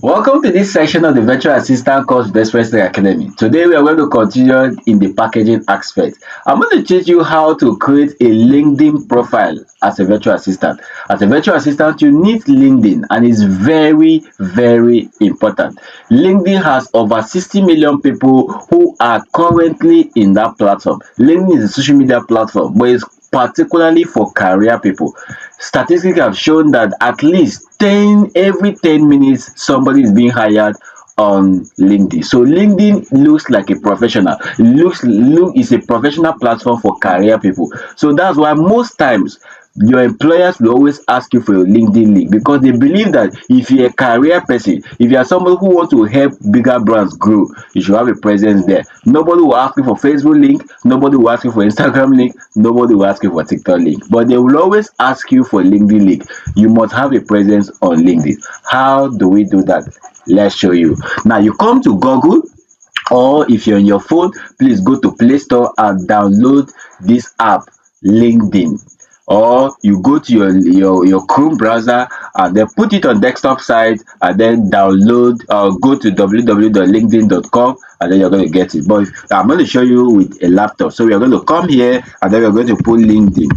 Welcome to this section of the Virtual Assistant course with Express Academy. Today we are going to continue in the packaging aspect. I'm going to teach you how to create a LinkedIn profile as a virtual assistant. As a virtual assistant, you need LinkedIn and it's very important. LinkedIn has over 60 million people who are currently in that platform. LinkedIn is a social media platform, but it's particularly for career people. Statistics have shown that at least 10 every 10 minutes somebody is being hired on LinkedIn. So LinkedIn looks like a professional. Look is a professional platform for career people. So that's why most times your employers will always ask you for your LinkedIn link because they believe that if you're a career person, if you are somebody who wants to help bigger brands grow, you should have a presence there. Nobody will ask you for Facebook link, nobody will ask you for Instagram link, nobody will ask you for TikTok link, but they will always ask you for LinkedIn link. You must have a presence on LinkedIn. How do we do that? Let's show you. Now you come to Google, or if you're on your phone, please go to Play Store and download this app, LinkedIn. Or you go to your Chrome browser and then put it on desktop side and then download or go to www.linkedin.com and then you're going to get it. But I'm going to show you with a laptop. So we are going to come here and then we're going to put LinkedIn.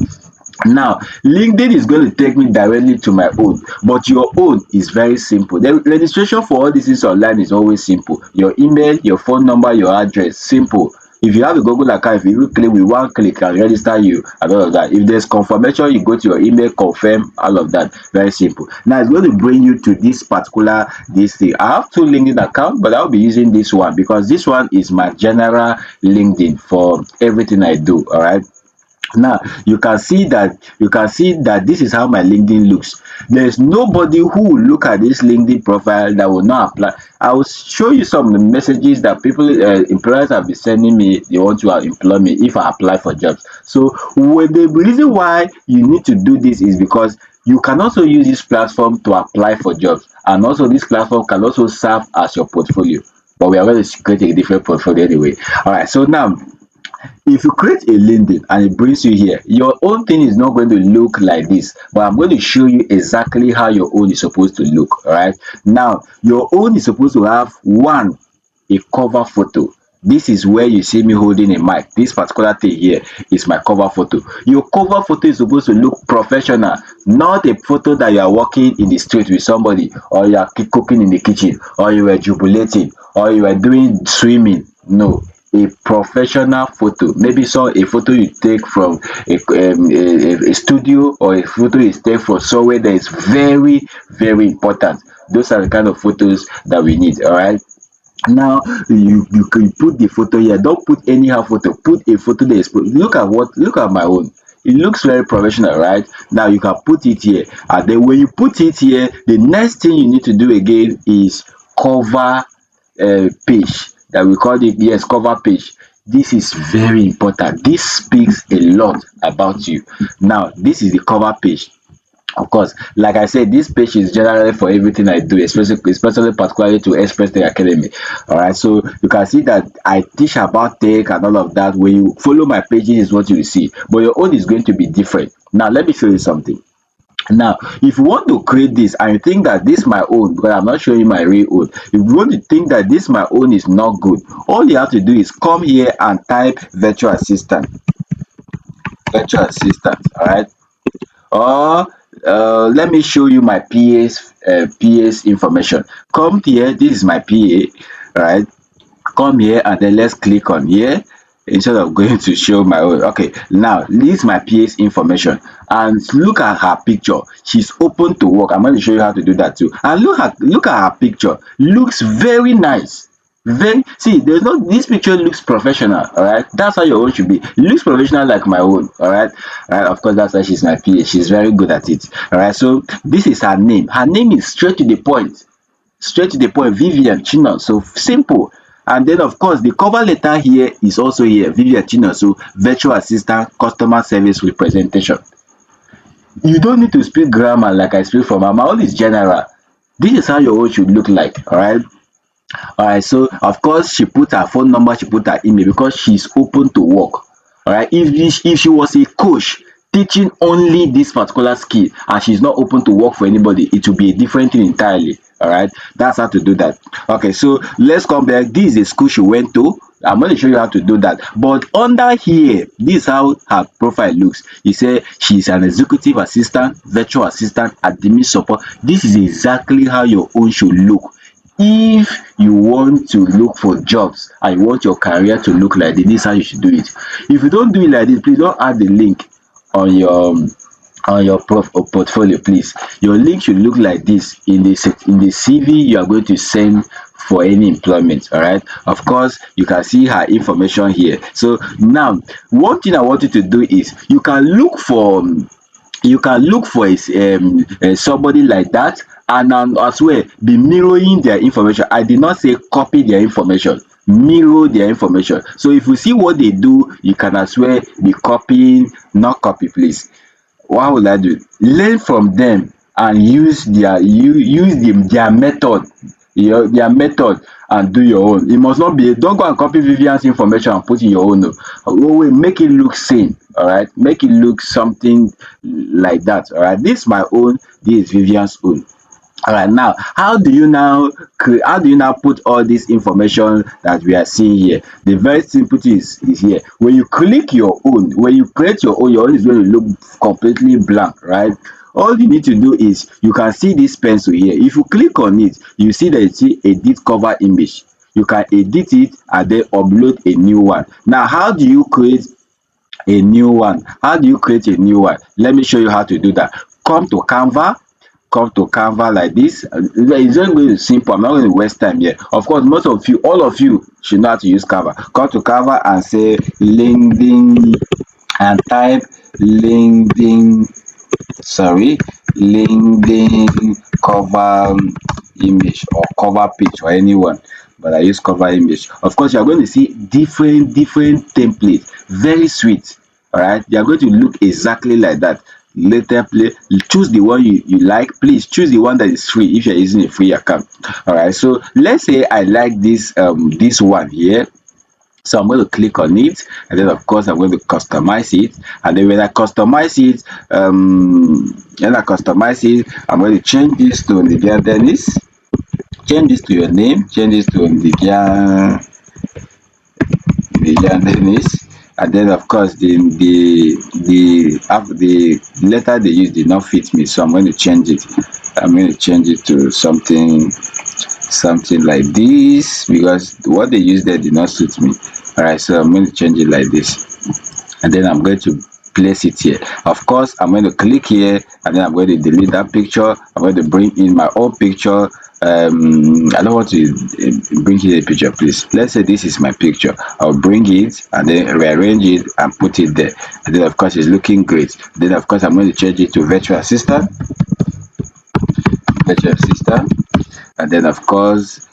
Now LinkedIn is going to take me directly to my own, but your own is very simple. The registration for all this is online is always simple. Your email, your phone number, your address, simple. If you have a Google account, if you click with one click and register you and all of that. If there's confirmation, you go to your email, confirm, all of that. Very simple. Now it's going to bring you to this particular this thing. I have two LinkedIn accounts, but I'll be using this one because this one is my general LinkedIn for everything I do. All right. Now you can see that this is how my LinkedIn looks. There's nobody who will look at this LinkedIn profile that will not apply. I will show you some of the messages that people employers have been sending me. They want to employ me if I apply for jobs. So the reason why you need to do this is because you can also use this platform to apply for jobs, and also this platform can also serve as your portfolio, but we are going to create a different portfolio anyway. All right, so now if you create a LinkedIn and it brings you here, your own thing is not going to look like this, but I'm going to show you exactly how your own is supposed to look. All right, now your own is supposed to have one, a cover photo. This is where you see me holding a mic. This particular thing here is my cover photo. Your cover photo is supposed to look professional, not a photo that you are walking in the street with somebody, or you are cooking in the kitchen, or you are jubilating, or you are doing swimming. No, a professional photo. Maybe so a photo you take from a studio, or a photo you take from somewhere that is very important. Those are the kind of photos that we need. All right, now you can put the photo here. Don't put anyhow photo, put a photo that is look at my own. It looks very professional, right? Now you can put it here, and then when you put it here, the next thing you need to do again is cover page, that we call it, yes, cover page. This is very important. This speaks a lot about you. Now this is the cover page. Of course, like I said, this page is generally for everything I do, especially particularly to Express Tech Academy. All right, so you can see that I teach about tech and all of that. When you follow my pages, is what you will see, but your own is going to be different. Now let me show you something. Now if you want to create this and you think that this my own, because I'm not showing you my real own, if you want to think that this my own is not good, all you have to do is come here and type virtual assistant. Virtual assistant, all right, or let me show you my PA's information. Come here, this is my PA, right? Come here and then let's click on here instead of going to show my own. Okay, now this is my PA's information, and look at her picture. She's open to work. I'm going to show you how to do that too. And look at her picture. Looks very nice. Very, see, there's no, this picture looks professional. All right, that's how your own should be. It looks professional like my own. All right, of course that's why she's my PA. She's very good at it. All right, so this is her name. Her name is straight to the point. Straight to the point, Vivian Chinon. So simple. And then of course the cover letter here is also here, Vivian Chinon. So virtual assistant, customer service representation. You don't need to speak grammar like I speak from my own is general. This is how your own should look like. All right, so of course she put her phone number, she put her email because she's open to work. All right, if she was a coach, teaching only this particular skill and she's not open to work for anybody, it will be a different thing entirely. All right, that's how to do that. Okay, so let's come back. This is a school she went to. I'm going to show you how to do that. But under here, this is how her profile looks. You say she's an executive assistant, virtual assistant, admin support. This is exactly how your own should look. If you want to look for jobs and you want your career to look like this is how you should do it. If you don't do it like this, please don't add the link on your portfolio, please. Your link should look like this in the CV you are going to send for any employment. All right, of course you can see her information here. So now one thing I want you to do is you can look for somebody like that, and as well be mirroring their information. I did not say copy their information, mirror their information. So if you see what they do, you can as well be copying, not copy please. What would I do? Learn from them and use their method, their method, and do your own. It must not be, don't go and copy Vivian's information and put in your own. Wait, make it look same. All right, make it look something like that. All right, this is my own, this is Vivian's own. All right, now how do you now put all this information that we are seeing here? The very simple thing is here. When you click your own, when you create your own is going to look completely blank, right? All you need to do is you can see this pencil here. If you click on it, you see that you see edit cover image. You can edit it and then upload a new one. Now, how do you create a new one? How do you create a new one? Let me show you how to do that. Come to Canva like this. It's very going to simple. I'm not going to waste time here. Of course, most of you, all of you should know how to use Canva. Come to Canva and say LinkedIn and type LinkedIn, sorry, LinkedIn cover image or cover page or anyone, but I use cover image. Of course, you are going to see different templates, very sweet. All right, they are going to look exactly like that. Later play, choose the one you like. Please choose the one that is free if you're using a free account. All right, so let's say I like this one here. So I'm going to click on it, and then of course I'm going to customize it. And then when I customize it, I'm going to change this to Nigeria Dennis. Change this to your name. Change this to Nigeria Dennis. And then of course the letter they use did not fit me, so I'm going to change it. I'm going to change it to something like this, because what they used there did not suit me. All right, so I'm going to change it like this, and then I'm going to place it here. Of course, I'm going to click here, and then I'm going to delete that picture. I'm going to bring in my own picture. I don't want to bring here a picture, please. Let's say this is my picture. I'll bring it and then rearrange it and put it there, and then of course it's looking great. Then of course I'm going to change it to virtual assistant. And then of course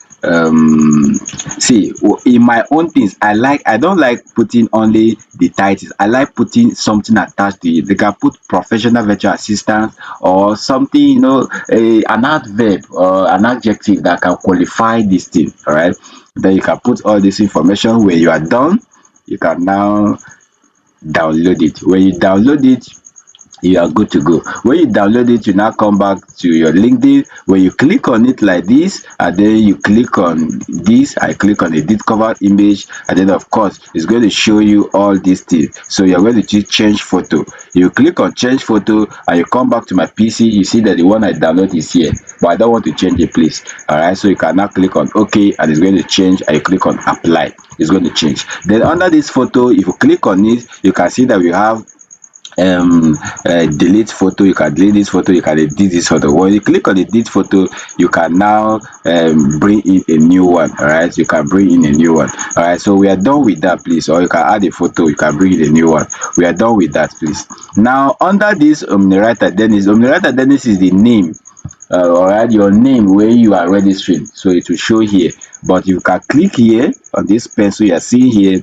see, in my own things, I don't like putting only the titles. I like putting something attached to it. They can put professional virtual assistant or something, an adverb or an adjective that can qualify this thing. All right, then you can put all this information. When you are done, you can now download it. When you download it, you are good to go. When you download it, you now come back to your LinkedIn. When you click on it like this, and then you click on this, I click on edit cover image, and then of course it's going to show you all these things. So you're going to choose change photo. You click on change photo and you come back to my PC. You see that the one I download is here, but I don't want to change it, please. All right, so you can now click on OK, and it's going to change, and you click on apply. It's going to change. Then under this photo, if you click on it, you can see that we have delete photo. You can delete this photo, you can edit this photo. When you click on edit photo, you can now bring in a new one. All right, you can bring in a new one. All right, so we are done with that, please. Or you can add a photo, you can bring in a new one. We are done with that, please. Now under this Omnirata Dennis is the name. All right, your name where you are registering, so it will show here. But you can click here on this pencil you are seeing here,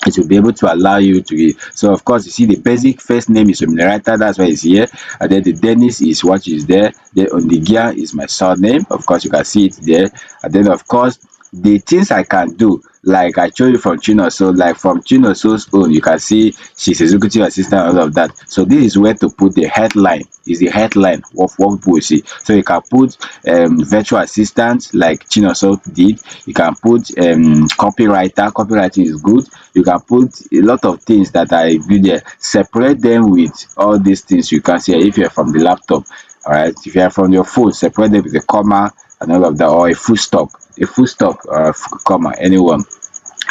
it will be able to allow you to. So of course you see the basic first name is Omnirata, that's why it's here, and then the Dennis is what is there. Then Ondigia is my surname, of course you can see it there. And then of course the things I can do, like I showed you from Chinoso, like from Chinoso's own, you can see she's executive assistant, all of that. So this is where to put the headline, is the headline of what people will see. So you can put virtual assistant like Chinoso did. You can put copywriter. Copywriting is good. You can put a lot of things that are good there. Separate them with all these things you can see if you're from the laptop. All right. If you're from your phone, separate them with a comma and all of that, or a full stop or a comma, anyone.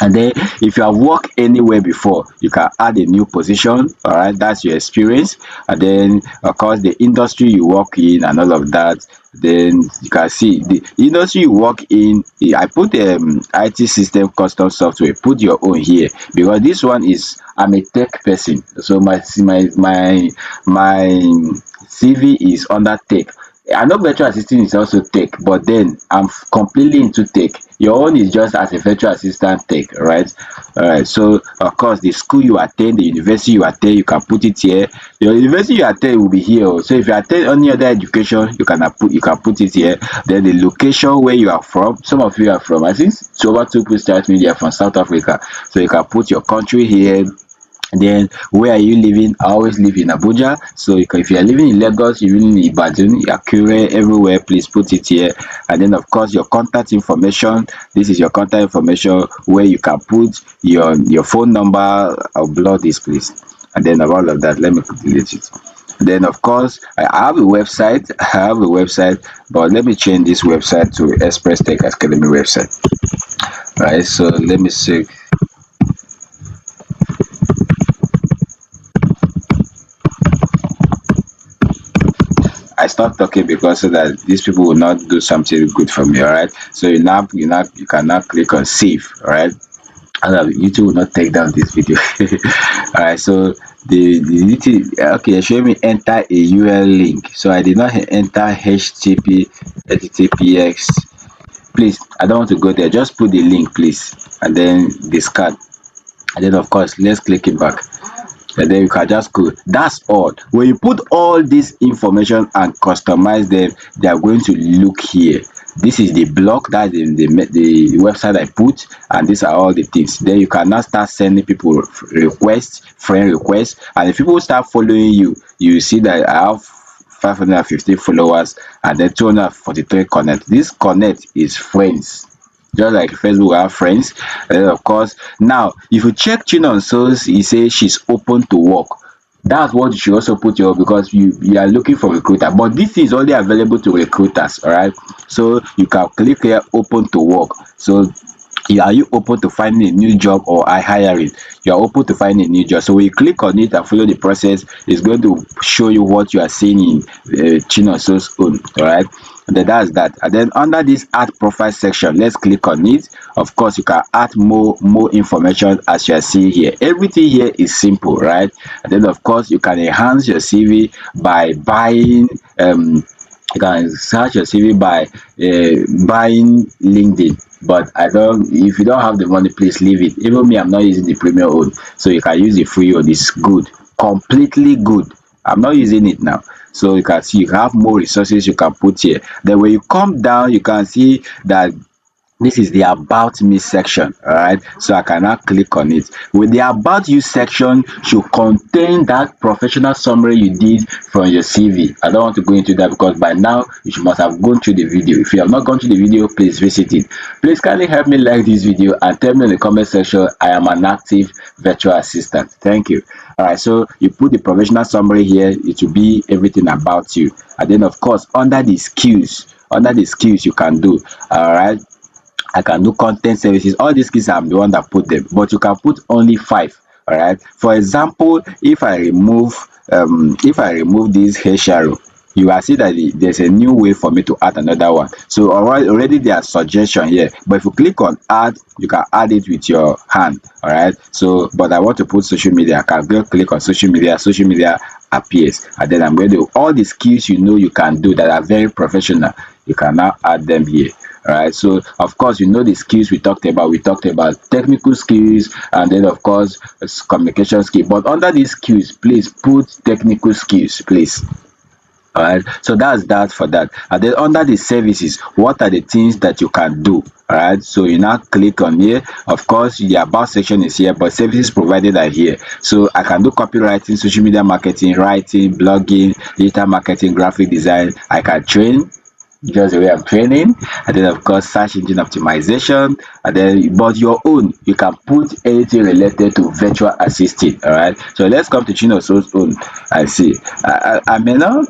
And then if you have worked anywhere before, you can add a new position. All right, that's your experience. And then of course the industry you work in and all of that. Then you can see the industry you work in. I put IT system custom software. Put your own here because this one is, I'm a tech person, so my CV is under tech. I know virtual assistant is also tech, but then I'm completely into tech. Your own is just as a virtual assistant tech, right? Alright, so of course the school you attend, the university you attend, you can put it here. Your university you attend will be here oh. So if you attend any other education, you can put it here. Then the location where you are from. Some of you are from, I think so over two people start me, they are from South Africa. So you can put your country here. Then where are you living? I always live in Abuja. So if you are living in Lagos, you living in Ibadan, Akure, everywhere, please put it here. And then of course your contact information. This is your contact information where you can put your phone number. I'll blur this please. And then of all of that, let me delete it. Then of course I have a website. I have a website, but let me change this website to Express Tech Academy website. Right. So let me see. I stopped talking because so that these people will not do something good for me. All right. So you can now click on save. All right. And YouTube will not take down this video. All right. So the YouTube, okay, show me enter a URL link. So I did not enter HTTPS. Please, I don't want to go there. Just put the link, please, and then discard. And then of course, let's click it back. And then you can just go. That's all. When you put all this information and customize them, they are going to look here. This is the blog, that is the website I put, and these are all the things. Then you can now start sending people requests, friend requests, and if people start following you, you see that I have 550 followers and then 243 connect. This connect is friends, just like Facebook will have friends. And then of course, now if you check Chinonso's, he says she's open to work. That's what you should also put your, because you are looking for recruiter, but this is only available to recruiters. All right, so you can click here, open to work. So are you open to finding a new job, or are hiring? You are open to finding a new job. So when you click on it and follow the process, it's going to show you what you are seeing in Chinonso's own. All right, and then that's that. And then under this add profile section, let's click on it. Of course, you can add more information as you are seeing here. Everything here is simple, right? And then of course you can enhance your CV by buying you can search your CV by buying LinkedIn. But I don't, if you don't have the money, please leave it. Even me, I'm not using the premium one, so you can use the free one. It's good, completely good. I'm not using it now. So you can see you have more resources you can put here. Then when you come down, you can see that this is the about me section. All right, so I can now click on it. With the about you section should contain that professional summary you did from your CV. I don't want to go into that because by now must have gone through the video. If you have not gone through the video, please visit it. Please kindly help me like this video and tell me in the comment section I am an active virtual assistant. Thank you. All right, so you put the professional summary here. It will be everything about you. And then of course under the skills you can do. All right, I can do content services. All these skills, I'm the one that put them, but you can put only 5. All right. For example, if I remove this HR, you will see that there's a new way for me to add another one. So already there are suggestion here, but if you click on add, you can add it with your hand. All right. So but I want to put social media. I can go click on social media appears, and then I'm going to all the skills you can do that are very professional, you can now add them here. All right, so of course the skills we talked about technical skills, and then of course communication skill, but under these skills please put technical skills, please. All right, so that's that for that. And then under the services, what are the things that you can do? All right, so you now click on here. Of course, the about section is here, but services provided are here. So I can do copywriting, social media marketing, writing, blogging, digital marketing, graphic design. I can train, just the way I'm training, and then of course search engine optimization, and then but your own, you can put anything related to virtual assistant. All right, so let's come to Chinoso's own. I see. I may not.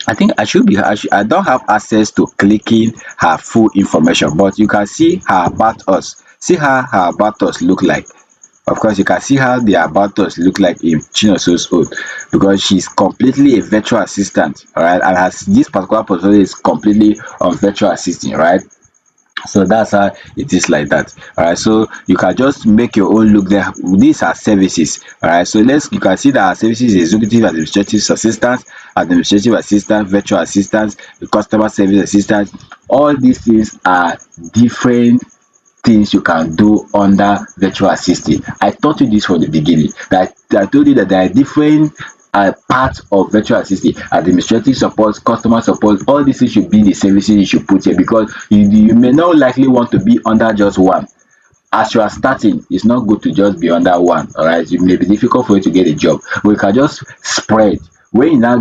I think I should be. I don't have access to clicking her full information, but you can see her about us. See how her about us look like. Of course, you can see how the about us look like in Chinoso's own, because she's completely a virtual assistant, all right, and has this particular portfolio is completely on virtual assistant, right? So that's how it is like that. All right, so you can just make your own look there. These are services. All right, so let's you can see that our services is executive administrative assistants, administrative assistant, virtual assistants, customer service assistant. All these things are different things you can do under virtual assistant. I taught you this from the beginning. That I told you that there are different parts of virtual assistant: administrative support, customer support. All these things should be the services you should put here, because you may not likely want to be under just one. As you are starting, it's not good to just be under one. All right, it may be difficult for you to get a job, but you can just spread. When you now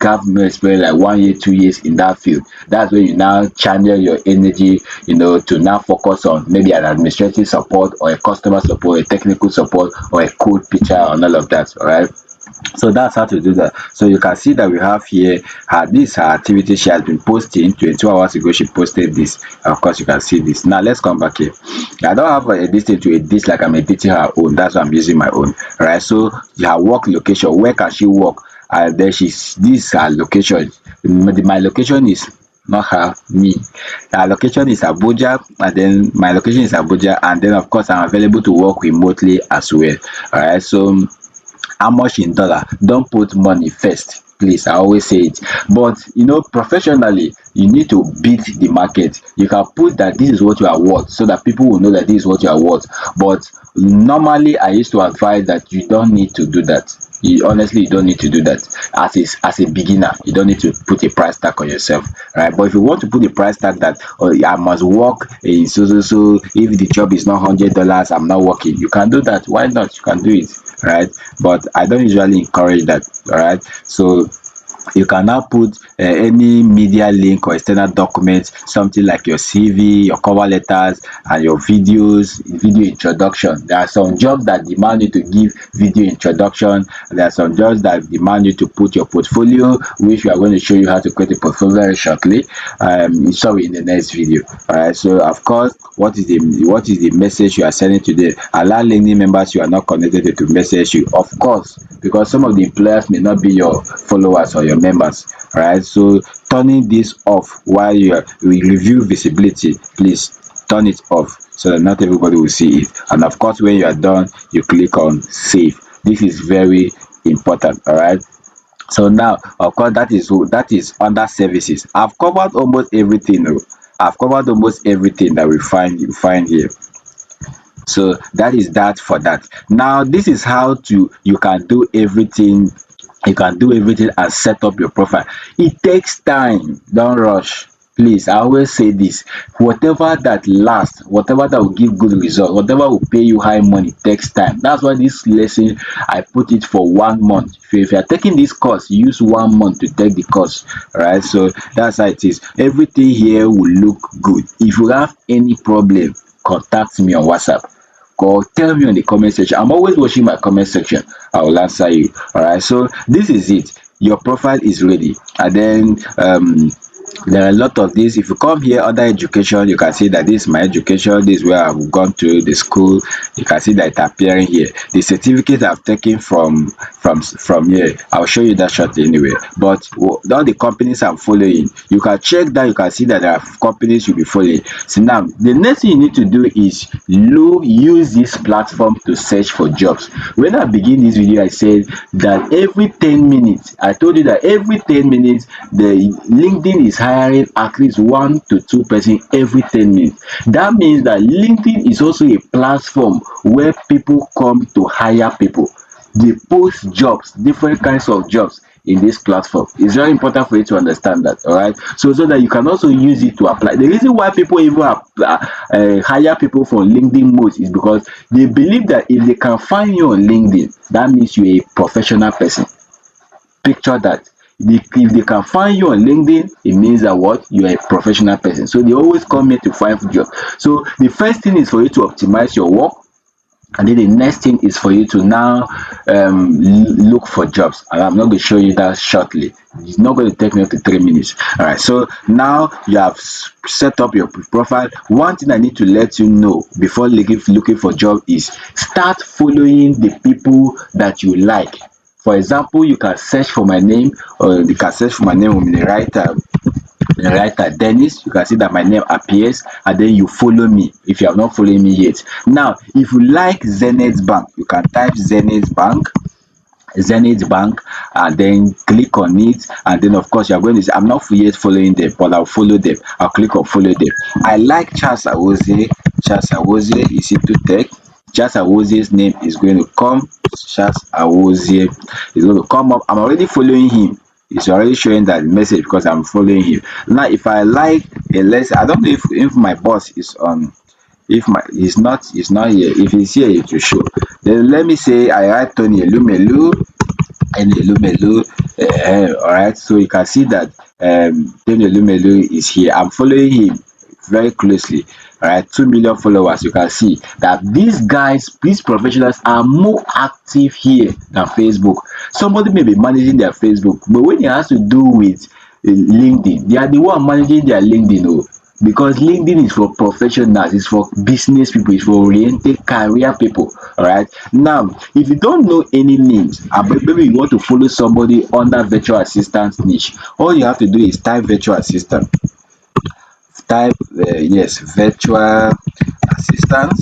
have more experience, like 1 year, 2 years in that field, that's when you now channel your energy, to now focus on maybe an administrative support, or a customer support, a technical support, or a code picture, and all of that. All right, so that's how to do that. So you can see that we have here her activity she has been posting. 22 hours ago she posted this. Of course, you can see this. Now let's come back here. I don't have a distance to edit, like I'm editing her own. That's why I'm using my own. All right, so her work location, where can she work? And then she's this is her location. My location is not her, me. Her location is Abuja, and then my location is Abuja, and then of course I'm available to work remotely as well. All right, so how much in dollar? Don't put money first, please. I always say it. But professionally, you need to beat the market. You can put that this is what you are worth, so that people will know that this is what you are worth. But normally I used to advise that you don't need to do that. You don't need to do that. As a beginner, you don't need to put a price tag on yourself, right? But if you want to put a price tag that, oh, I must work in so, if the job is not $100, I'm not working, you can do that. Why not? You can do it, right? But I don't usually encourage that. All right, so you can now put any media link or external documents, something like your CV, your cover letters, and your video introduction. There are some jobs that demand you to give video introduction. There are some jobs that demand you to put your portfolio, which we are going to show you how to create a portfolio very shortly. Sorry, in the next video. All right, so of course, what is the message you are sending to them? Allow LinkedIn members you are not connected to message you, of course, because some of the employers may not be your followers or your members. All right, so turning this off while we review visibility, please turn it off so that not everybody will see it. And of course, when you are done, you click on save. This is very important. All right, so now of course that is under services. I've covered almost everything. I've covered almost everything that you find here. So that is that for that. Now this is how to you can do everything. You can do everything and set up your profile. It takes time. Don't rush. Please, I always say this: whatever that lasts, whatever that will give good results, whatever will pay you high money takes time. That's why this lesson, I put it for 1 month. If you are taking this course, use 1 month to take the course. All right, so that's how it is. Everything here will look good. If you have any problem, contact me on WhatsApp, or tell me on the comment section. I'm always watching my comment section. I will answer you. All right, so this is it. Your profile is ready, and then there are a lot of this. If you come here under education, you can see that this is my education. This is where I've gone to the school. You can see that it's appearing here. The certificate I've taken from here, I'll show you that shortly anyway. But all the companies I'm following, you can check that. You can see that there are companies you'll be following. So now the next thing you need to do is use this platform to search for jobs. When I begin this video, I said that every 10 minutes, I told you that every 10 minutes the LinkedIn is hiring at least 1 to 2 person every 10 minutes. That means that LinkedIn is also a platform where people come to hire people. They post jobs, different kinds of jobs. in this platform. It's very important for you to understand that. All right. So that you can also use it to apply. The reason why people even hire people for LinkedIn most is because they believe that if they can find you on LinkedIn, that means you're a professional person. Picture that. If they can find you on LinkedIn, it means that what? You're a professional person. So they always come here to find job. So the first thing is for you to optimize your work, and then the next thing is for you to now look for jobs, and I'm not going to show you that shortly. It's not going to take me up to 3 minutes. All right, so now you have set up your profile. One thing I need to let you know before looking for job is start following the people that you like. For example, you can search for my name, or you can search for my name on the writer Dennis. You can see that my name appears, and then you follow me if you have not followed me yet. Now, if you like Zenith Bank, you can type Zenith Bank, and then click on it, and then of course you are going to say, I'm not yet following them, but I'll follow them. I'll click on follow them. I like Charles Awoze. Charles Awoze is into tech. Charles Awoze's name is going to come. Charles Awoze is going to come up. I'm already following him. It's already showing that message because I'm following him. Now, if I like a less, I don't know if my boss is on. If my he's not here. If he's here, it will show. Then let me say I write Tony Elumelu. Elumelu. All right. So you can see that Tony Elumelu is here. I'm following him very closely. All right, 2 million followers. You can see that these guys, these professionals, are more active here than Facebook. Somebody may be managing their Facebook, but when it has to do with LinkedIn, they are the one managing their LinkedIn. Oh, because LinkedIn is for professionals, it's for business people, it's for oriented career people. All right. Now, if you don't know any names, and maybe you want to follow somebody under virtual assistant niche, all you have to do is type virtual assistant. Type yes, virtual assistant,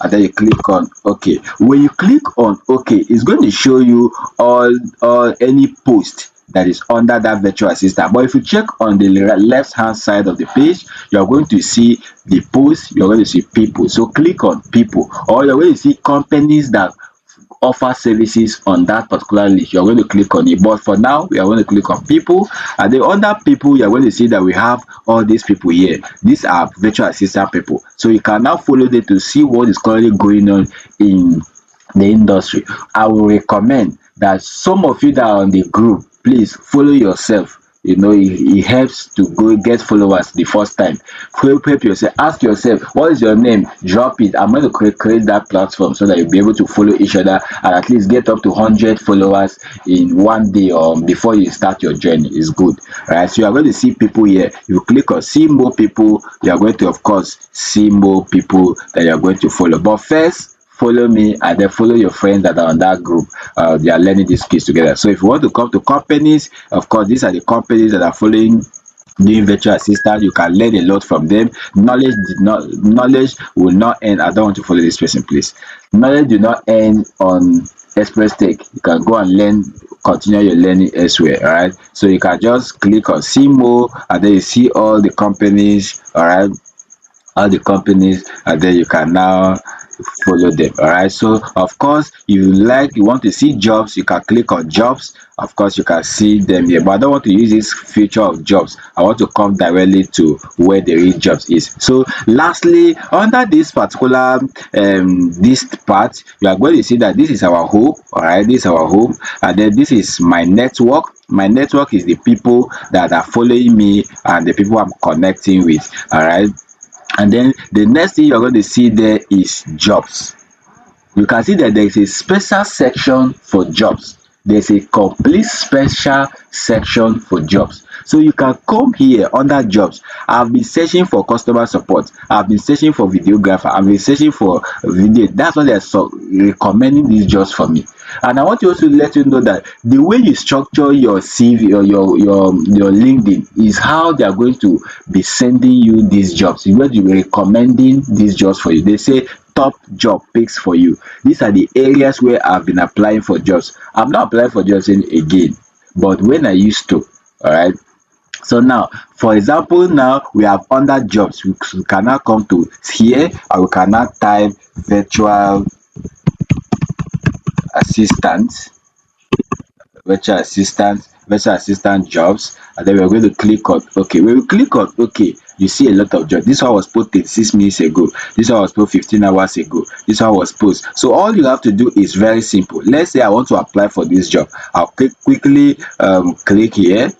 and then you click on OK. When you click on OK, it's going to show you all any post that is under that virtual assistant. But if you check on the left hand side of the page, you're going to see the post, you're going to see people. So click on people, or you're going to see companies that offer services on that particular list. You're going to click on it, but for now we are going to click on people, and then under people you're going to see that we have all these people here. These are virtual assistant people, so you can now follow them to see what is currently going on in the industry. I will recommend that some of you that are on the group, please follow yourself. It helps to go get followers the first time. Help yourself. Ask yourself, what is your name? Drop it. I'm going to create that platform so that you'll be able to follow each other and at least get up to 100 followers in one day or before you start your journey. Is good. Right. So you are going to see people here. You click on see more people. You are going to, of course, see more people that you are going to follow. But first, follow me and then follow your friends that are on that group. They are learning these skills together. So if you want to come to companies, of course these are the companies that are following doing virtual assistant. You can learn a lot from them. Knowledge will not end. I don't want to follow this person, please. Knowledge do not end on express take. You can go and learn, continue your learning elsewhere. All right, so you can just click on see more, and then you see all the companies. All right, all the companies, and then you can now follow them. All right, so of course you want to see jobs, you can click on jobs. Of course you can see them here, but I don't want to use this feature of jobs. I want to come directly to where the real jobs is. So lastly, under this particular this part, you are going to see that this is our home. All right, this is our home, and then this is my network. My network is the people that are following me and the people I'm connecting with. All right, and then the next thing you're going to see there is jobs. You can see that there is a special section for jobs. There's a complete special section for jobs. So you can come here under jobs. I've been searching for customer support. I've been searching for videographer. I've been searching for video. That's why they're recommending these jobs for me. And I want to also let you know that the way you structure your CV or your LinkedIn is how they are going to be sending you these jobs. Where they will be recommending these jobs for you. They say top job picks for you. These are the areas where I've been applying for jobs. I'm not applying for jobs again, but when I used to, all right. So now, for example, now we have under jobs. We can now come to here and we can now type virtual assistant. virtual assistant jobs, and then we're going to click on okay. When we click on okay, you see a lot of jobs. This one was posted 6 minutes ago, this one was posted 15 hours ago, this one was posted. So all you have to do is very simple. Let's say I want to apply for this job. I'll quickly click here.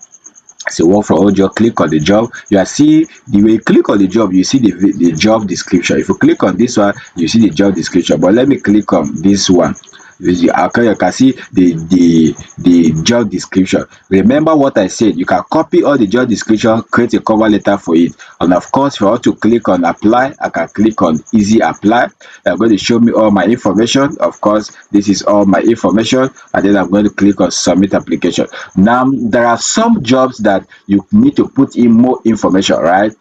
As a work from home job, click on the job. You are see the way you click on the job, you see the job description. If you click on this one, you see the job description. But let me click on this one. You can see the job description. Remember what I said, you can copy all the job description, create a cover letter for it. And of course, if I want to click on apply, I can click on easy apply. They're going to show me all my information. Of course, this is all my information, and then I'm going to click on submit application. Now there are some jobs that you need to put in more information, right?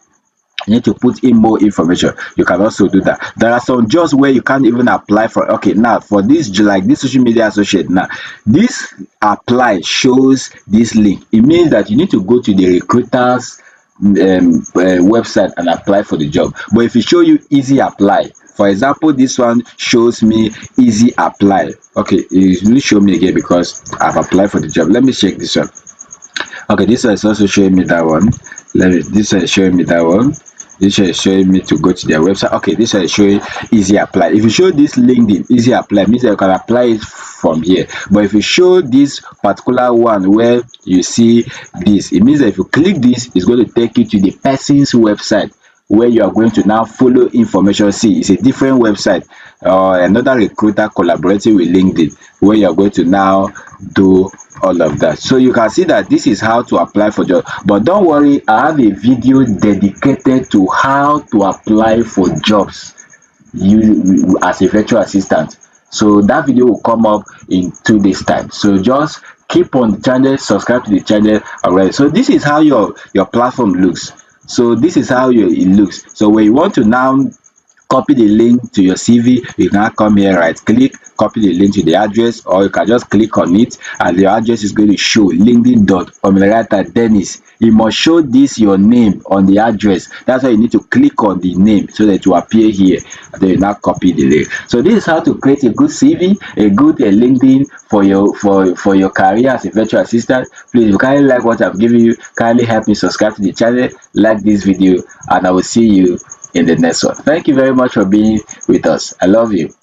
You need to put in more information. You can also do that. There are some jobs where you can't even apply for. Okay, now for this, like this social media associate, now this apply shows this link. It means that you need to go to the recruiters website and apply for the job. But if it show you easy apply, for example, this one shows me easy apply. Okay, it will show me again because I've applied for the job. Let me check this one. Okay, this one is also showing me that one. This one is showing me that one. This one is showing me to go to their website. Okay, this one is showing easy apply. If you show this LinkedIn easy apply, means that you can apply it from here. But if you show this particular one where you see this, it means that if you click this, it's going to take you to the person's website where you are going to now follow information. See, it's a different website or another recruiter collaborating with LinkedIn where you are going to now do all of that. So you can see that this is how to apply for job. But don't worry, I have a video dedicated to how to apply for jobs you as a virtual assistant. So that video will come up in 2 days time. So just keep on the channel, subscribe to the channel already. So this is how your platform looks. So this is how it looks. So when you want to now copy the link to your CV, you can now come here, right click, copy the link to the address, or you can just click on it and the address is going to show linkedin.omirata-dennis. You must show this your name on the address. That's why you need to click on the name so that it will appear here, and then you now copy the link. So this is how to create a good CV, a good LinkedIn for your career as a virtual assistant. Please, if you kindly like what I've given you, kindly help me subscribe to the channel, like this video, and I will see you in the next one. Thank you very much for being with us. I love you.